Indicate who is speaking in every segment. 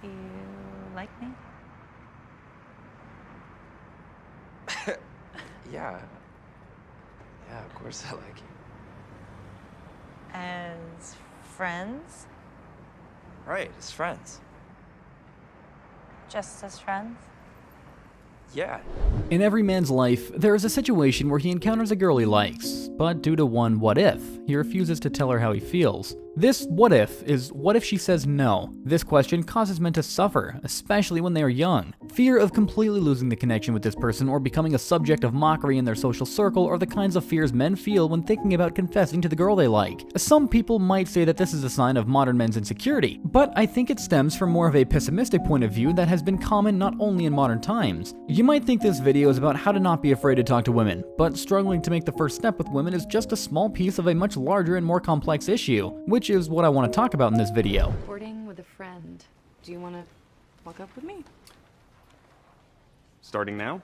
Speaker 1: Do you like me?
Speaker 2: Yeah. Yeah, of course I like you.
Speaker 1: As friends?
Speaker 2: Right, as friends.
Speaker 1: Just as friends?
Speaker 2: Yeah.
Speaker 3: In every man's life, there is a situation where he encounters a girl he likes, but due to one what if, he refuses to tell her how he feels. This what if is what if she says no. This question causes men to suffer, especially when they are young. Fear of completely losing the connection with this person or becoming a subject of mockery in their social circle are the kinds of fears men feel when thinking about confessing to the girl they like. Some people might say that this is a sign of modern men's insecurity, but I think it stems from more of a pessimistic point of view that has been common not only in modern times. You might think this video is about how to not be afraid to talk to women, but struggling to make the first step with women is just a small piece of a much larger and more complex issue, which is what I want to talk about in this video.
Speaker 4: Boarding with a friend. Do you want to walk up with me?
Speaker 5: Starting now?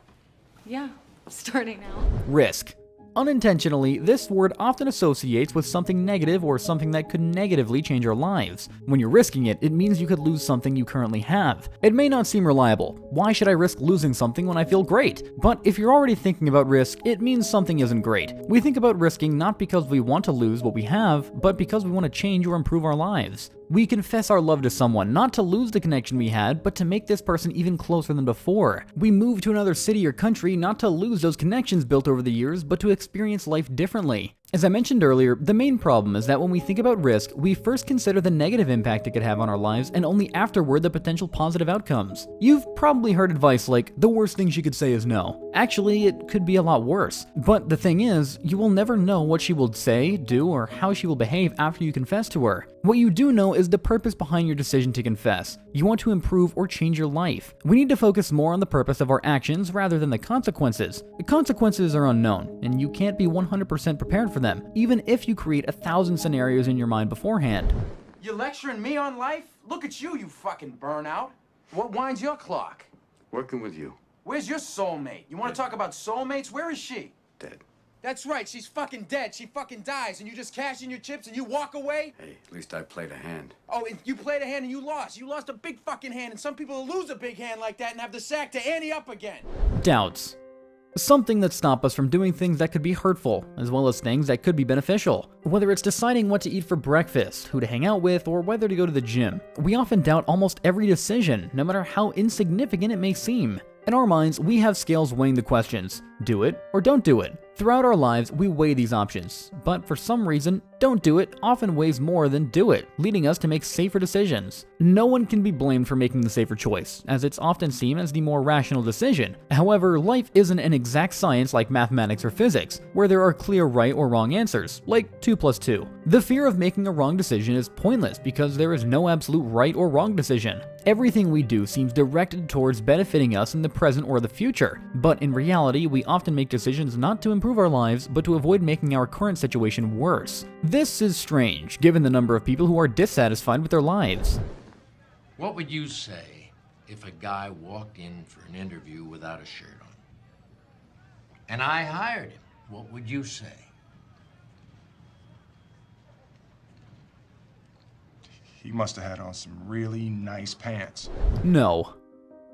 Speaker 4: Yeah, starting now.
Speaker 3: Risk. Unintentionally, this word often associates with something negative or something that could negatively change our lives. When you're risking it, it means you could lose something you currently have. It may not seem reliable. Why should I risk losing something when I feel great? But if you're already thinking about risk, it means something isn't great. We think about risking not because we want to lose what we have, but because we want to change or improve our lives. We confess our love to someone, not to lose the connection we had, but to make this person even closer than before. We move to another city or country not to lose those connections built over the years, but to experience life differently. As I mentioned earlier, the main problem is that when we think about risk, we first consider the negative impact it could have on our lives and only afterward the potential positive outcomes. You've probably heard advice like, the worst thing she could say is no. Actually, it could be a lot worse. But the thing is, you will never know what she will say, do, or how she will behave after you confess to her. What you do know is the purpose behind your decision to confess. You want to improve or change your life. We need to focus more on the purpose of our actions rather than the consequences. The consequences are unknown, and you can't be 100% prepared for them, even if you create 1,000 scenarios in your mind beforehand.
Speaker 6: You lecturing me on life? Look at you, you fucking burnout. What winds your clock?
Speaker 7: Working with you.
Speaker 6: Where's your soulmate? You want to talk about soulmates? Where is she?
Speaker 7: Dead.
Speaker 6: That's right, she's fucking dead. She fucking dies, and you just cash in your chips and you walk away?
Speaker 7: Hey, at least I played a hand.
Speaker 6: Oh, and you played a hand and you lost. You lost a big fucking hand, and some people lose a big hand like that and have the sack to ante up again.
Speaker 3: Doubts. Something that stops us from doing things that could be hurtful, as well as things that could be beneficial. Whether it's deciding what to eat for breakfast, who to hang out with, or whether to go to the gym. We often doubt almost every decision, no matter how insignificant it may seem. In our minds, we have scales weighing the questions, do it or don't do it. Throughout our lives, we weigh these options, but for some reason, don't do it often weighs more than do it, leading us to make safer decisions. No one can be blamed for making the safer choice, as it's often seen as the more rational decision. However, life isn't an exact science like mathematics or physics, where there are clear right or wrong answers, like 2 + 2. The fear of making a wrong decision is pointless because there is no absolute right or wrong decision. Everything we do seems directed towards benefiting us in the present or the future, but in reality, we often make decisions not to improve our lives, but to avoid making our current situation worse. This is strange, given the number of people who are dissatisfied with their lives.
Speaker 8: What would you say if a guy walked in for an interview without a shirt on? And I hired him. What would you say?
Speaker 9: He must have had on some really nice pants.
Speaker 3: No.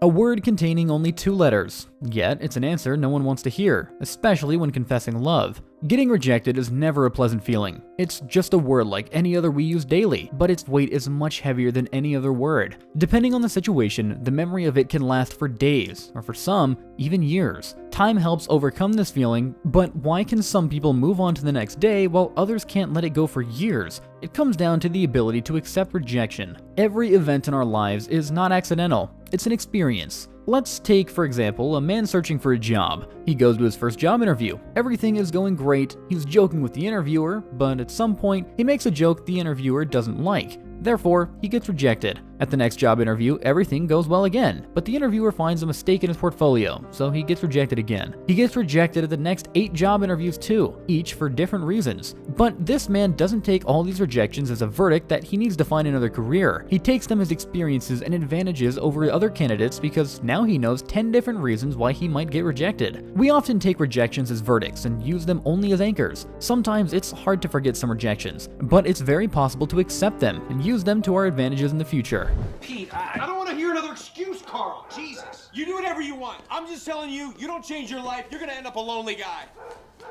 Speaker 3: A word containing only 2 letters, yet it's an answer no one wants to hear, especially when confessing love. Getting rejected is never a pleasant feeling. It's just a word like any other we use daily, but its weight is much heavier than any other word. Depending on the situation, the memory of it can last for days, or for some, even years. Time helps overcome this feeling, but why can some people move on to the next day while others can't let it go for years? It comes down to the ability to accept rejection. Every event in our lives is not accidental, it's an experience. Let's take, for example, a man searching for a job. He goes to his first job interview. Everything is going great. He's joking with the interviewer, but at some point, he makes a joke the interviewer doesn't like. Therefore, he gets rejected. At the next job interview, everything goes well again, but the interviewer finds a mistake in his portfolio, so he gets rejected again. He gets rejected at the next 8 job interviews too, each for different reasons. But this man doesn't take all these rejections as a verdict that he needs to find another career. He takes them as experiences and advantages over other candidates because now he knows 10 different reasons why he might get rejected. We often take rejections as verdicts and use them only as anchors. Sometimes it's hard to forget some rejections, but it's very possible to accept them and use them to our advantages in the future. together.
Speaker 6: Pete, I don't want to hear another excuse, Carl. Jesus. You do whatever you want. I'm just telling you, you don't change your life, you're gonna end up a lonely guy.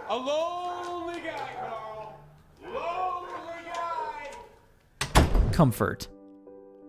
Speaker 6: A lonely guy, Carl. Lonely guy.
Speaker 3: Comfort.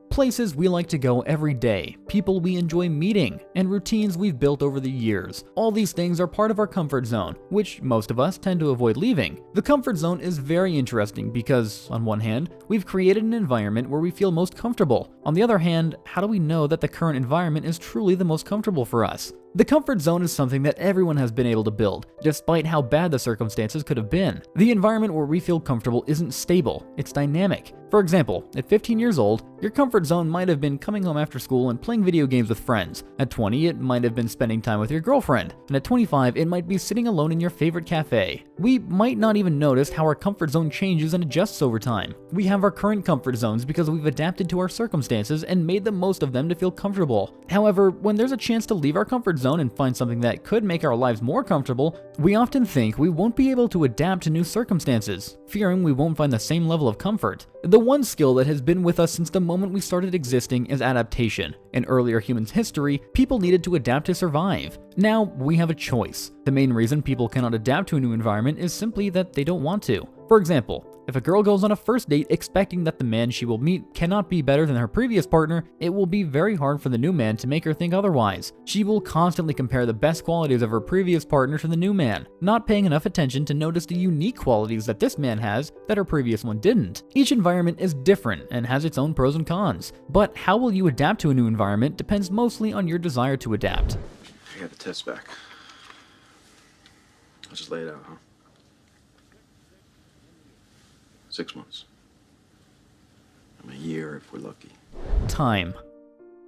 Speaker 3: Places we like to go every day, people we enjoy meeting, and routines we've built over the years. All these things are part of our comfort zone, which most of us tend to avoid leaving. The comfort zone is very interesting because, on one hand, we've created an environment where we feel most comfortable. On the other hand, how do we know that the current environment is truly the most comfortable for us? The comfort zone is something that everyone has been able to build, despite how bad the circumstances could have been. The environment where we feel comfortable isn't stable, it's dynamic. For example, at 15 years old, your comfort zone might have been coming home after school and playing video games with friends. At 20, it might have been spending time with your girlfriend. And at 25, it might be sitting alone in your favorite cafe. We might not even notice how our comfort zone changes and adjusts over time. We have our current comfort zones because we've adapted to our circumstances and made the most of them to feel comfortable. However, when there's a chance to leave our comfort zone and find something that could make our lives more comfortable, we often think we won't be able to adapt to new circumstances, fearing we won't find the same level of comfort. The one skill that has been with us since the moment we started existing is adaptation. In earlier human history, people needed to adapt to survive. Now, we have a choice. The main reason people cannot adapt to a new environment is simply that they don't want to. For example, if a girl goes on a first date expecting that the man she will meet cannot be better than her previous partner, it will be very hard for the new man to make her think otherwise. She will constantly compare the best qualities of her previous partner to the new man, not paying enough attention to notice the unique qualities that this man has that her previous one didn't. Each environment is different and has its own pros and cons, but how will you adapt to a new environment depends mostly on your desire to adapt.
Speaker 5: I got the test back. I'll just lay it out, huh? 6 months. A year if we're lucky.
Speaker 3: Time.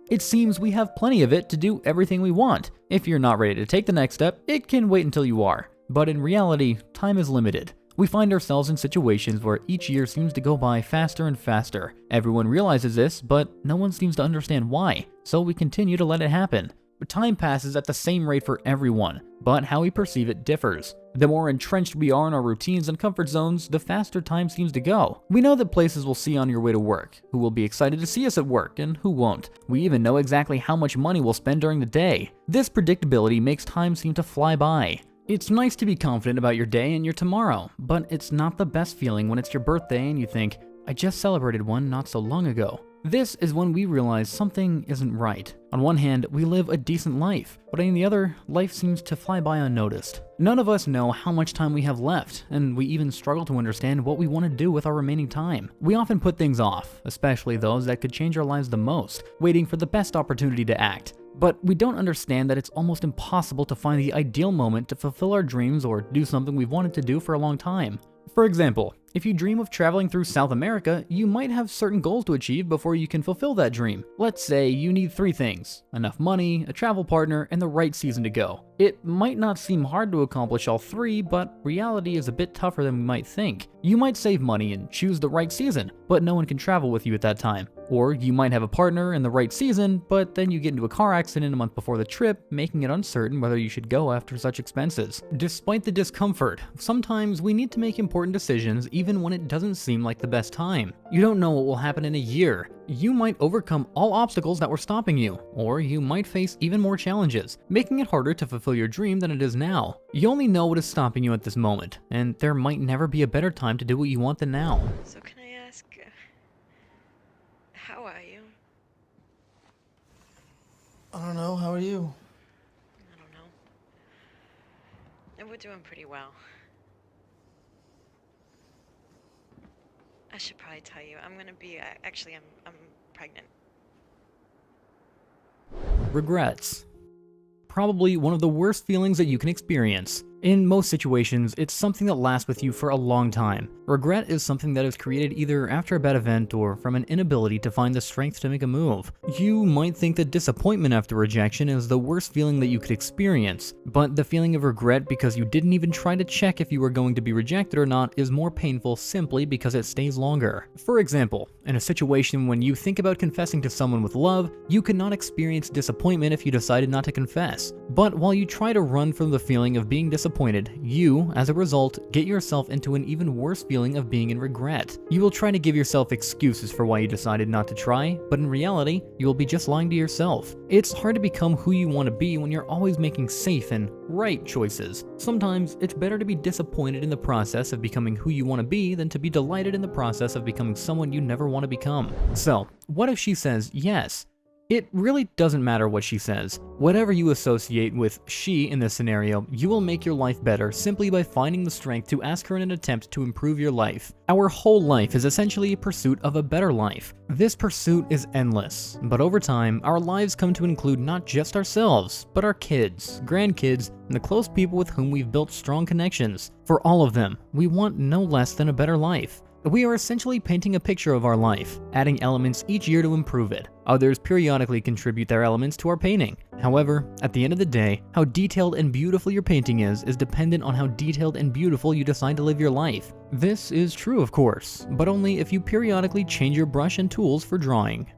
Speaker 3: It seems we have plenty of it to do everything we want. If you're not ready to take the next step, it can wait until you are. But in reality, time is limited. We find ourselves in situations where each year seems to go by faster and faster. Everyone realizes this, but no one seems to understand why, so we continue to let it happen. But time passes at the same rate for everyone, but how we perceive it differs. The more entrenched we are in our routines and comfort zones, the faster time seems to go. We know that places we'll see on your way to work, who will be excited to see us at work, and who won't. We even know exactly how much money we'll spend during the day. This predictability makes time seem to fly by. It's nice to be confident about your day and your tomorrow, but it's not the best feeling when it's your birthday and you think, I just celebrated one not so long ago. This is when we realize something isn't right. On one hand, we live a decent life, but on the other, life seems to fly by unnoticed. None of us know how much time we have left, and we even struggle to understand what we want to do with our remaining time. We often put things off, especially those that could change our lives the most, waiting for the best opportunity to act. But we don't understand that it's almost impossible to find the ideal moment to fulfill our dreams or do something we've wanted to do for a long time. For example, if you dream of traveling through South America, you might have certain goals to achieve before you can fulfill that dream. Let's say you need 3 things: enough money, a travel partner, and the right season to go. It might not seem hard to accomplish all 3, but reality is a bit tougher than we might think. You might save money and choose the right season, but no one can travel with you at that time. Or you might have a partner in the right season, but then you get into a car accident a month before the trip, making it uncertain whether you should go after such expenses. Despite the discomfort, sometimes we need to make important decisions even when it doesn't seem like the best time. You don't know what will happen in a year. You might overcome all obstacles that were stopping you, or you might face even more challenges, making it harder to fulfill your dream than it is now. You only know what is stopping you at this moment, and there might never be a better time to do what you want than now.
Speaker 10: So can I ask, how are you?
Speaker 6: I don't know, how are you?
Speaker 10: I don't know. We're doing pretty well. I should probably tell you, I'm gonna be, actually, I'm pregnant.
Speaker 3: Regrets. Probably one of the worst feelings that you can experience. In most situations, it's something that lasts with you for a long time. Regret is something that is created either after a bad event or from an inability to find the strength to make a move. You might think that disappointment after rejection is the worst feeling that you could experience, but the feeling of regret because you didn't even try to check if you were going to be rejected or not is more painful simply because it stays longer. For example, in a situation when you think about confessing to someone with love, you could not experience disappointment if you decided not to confess. But while you try to run from the feeling of being disappointed, disappointed, you, as a result, get yourself into an even worse feeling of being in regret. You will try to give yourself excuses for why you decided not to try, but in reality, you will be just lying to yourself. It's hard to become who you want to be when you're always making safe and right choices. Sometimes it's better to be disappointed in the process of becoming who you want to be than to be delighted in the process of becoming someone you never want to become. So, what if she says yes? It really doesn't matter what she says. Whatever you associate with she in this scenario, you will make your life better simply by finding the strength to ask her in an attempt to improve your life. Our whole life is essentially a pursuit of a better life. This pursuit is endless, but over time, our lives come to include not just ourselves, but our kids, grandkids, and the close people with whom we've built strong connections. For all of them, we want no less than a better life. We are essentially painting a picture of our life, adding elements each year to improve it. Others periodically contribute their elements to our painting. However, at the end of the day, how detailed and beautiful your painting is dependent on how detailed and beautiful you decide to live your life. This is true, of course, but only if you periodically change your brush and tools for drawing.